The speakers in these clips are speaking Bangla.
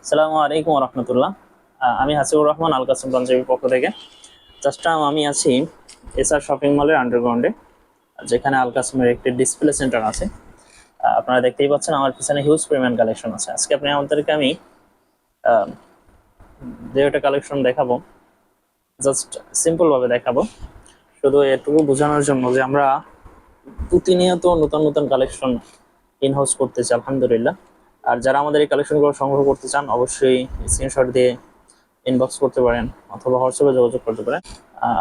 আসসালামু আলাইকুম রহমতুল্লাহ। আমি হাসিবুর রহমান আল কাসেম পাঞ্জাবির পক্ষ থেকে। জাস্ট আমি আছি এসআর শপিং মলের আন্ডারগ্রাউন্ডে, যেখানে আল কাসেমের একটি ডিসপ্লে সেন্টার আছে। আপনারা দেখতেই পাচ্ছেন আমার পিছনে হিউজ পরিমাণ কালেকশন আছে। আজকে আমাদেরকে আমি যে একটা কালেকশন দেখাবো, জাস্ট সিম্পল ভাবে দেখাবো, শুধু এটুকু বোঝানোর জন্য যে আমরা প্রতিনিয়ত নতুন নতুন কালেকশন ইনহাউস করতেছি আলহামদুলিল্লাহ। আর যারা আমাদের এই কালেকশনগুলো সংগ্রহ করতে চান অবশ্যই স্ক্রিনশট দিয়ে ইনবক্স করতে পারেন অথবা হোয়াটসঅ্যাপে যোগাযোগ করতে পারেন।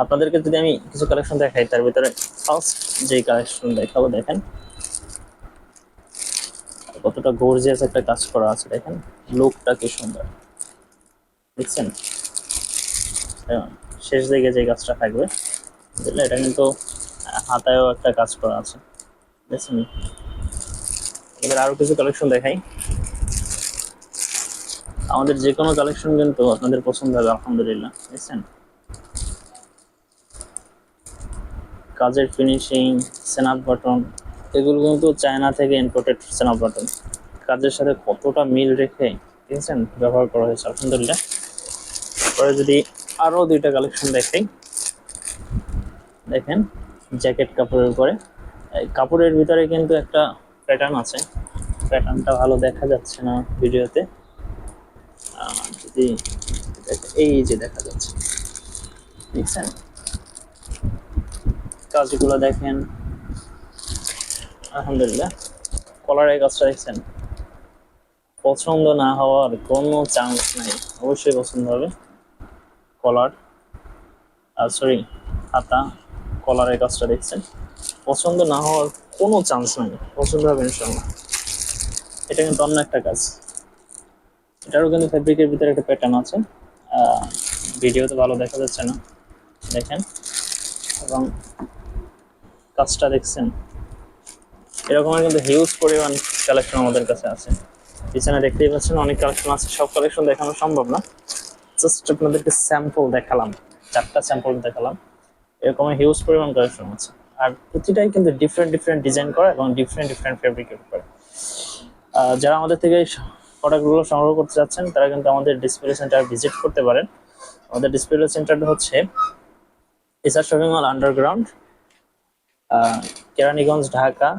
আপনাদেরকে যদি আমি কিছু কালেকশন দেখাই, তার ভিতরে ফার্স্ট যে কালেকশন দেখাবো, দেখেন কতটা গর্জিয়াস একটা কাজ করা আছে। দেখেন লুকটা কি সুন্দর, দেখছেন? শেষ দিকে যে কাজটা থাকবে, বুঝলে, এটা কিন্তু হাতায়ও একটা কাজ করা আছে, দেখছেন? এবার আরো কিছু কালেকশন দেখাই। আমাদের যে কোনো কালেকশন কিন্তু আপনাদের পছন্দ হবে আলহামদুলিল্লাহ, দেখছেন? কাজের ফিনিশিং, স্ন্যাপ বাটন, এগুলো কিন্তু চায়না থেকে ইম্পোর্টেড স্ন্যাপ বাটন। কাজের সাথে কতটা মিল রেখে, দেখছেন, ব্যবহার করা হয়েছে আলহামদুলিল্লাহ। পরে যদি আরো দুইটা কালেকশন দেখাই, দেখেন জ্যাকেট কাপড়ের উপরে, কাপড়ের ভিতরে কিন্তু একটা প্যাটার্ন আছে। প্যাটার্নটা ভালো দেখা যাচ্ছে না ভিডিওতে, যদি এই যে দেখা যাচ্ছে, দেখছেন? কাজগুলো দেখেন আলহামদুলিল্লাহ। কলারের কাজটা দেখছেন, পছন্দ না হওয়ার কোনো চান্স নাই, অবশ্যই পছন্দ হবে। কলার, সরি, হাতা, কলারের কাজটা দেখছেন, পছন্দ না হওয়ার কোনো চান্স নাই, পছন্দ হবে ইনশাল্লাহ। এটা কিন্তু অন্য একটা কাজ, এটারও কিন্তু ফেব্রিকের ভিতরে একটা প্যাটার্ন আছে, ভিডিওতে ভালো দেখা যাচ্ছে না, দেখেন। এবং কাজটা দেখছেন, এরকমের কিন্তু হিউজ পরিমাণ কালেকশন আমাদের কাছে আছে। পিছনে দেখতেই পাচ্ছেন অনেক কালেকশন আছে, সব কালেকশন দেখানো সম্ভব না, জাস্ট আপনাদেরকে স্যাম্পল দেখালাম, 4টা স্যাম্পল দেখালাম। এরকম হিউজ পরিমাণ কালেকশন আছে, আর প্রতিটাই কিন্তু ডিফারেন্ট ডিফারেন্ট ডিজাইন করা এবং ডিফারেন্ট ডিফারেন্ট ফেব্রিকের উপরে। যারা আমাদের থেকে প্রোডাক্টগুলো সংগ্রহ করতে যাচ্ছেন, তারা কিন্তু আমাদের ডিসপ্লে সেন্টার ভিজিট করতে পারেন। আমাদের ডিসপ্লে সেন্টারটা হচ্ছে SR shopping mall underground, Keraniganj, Dhaka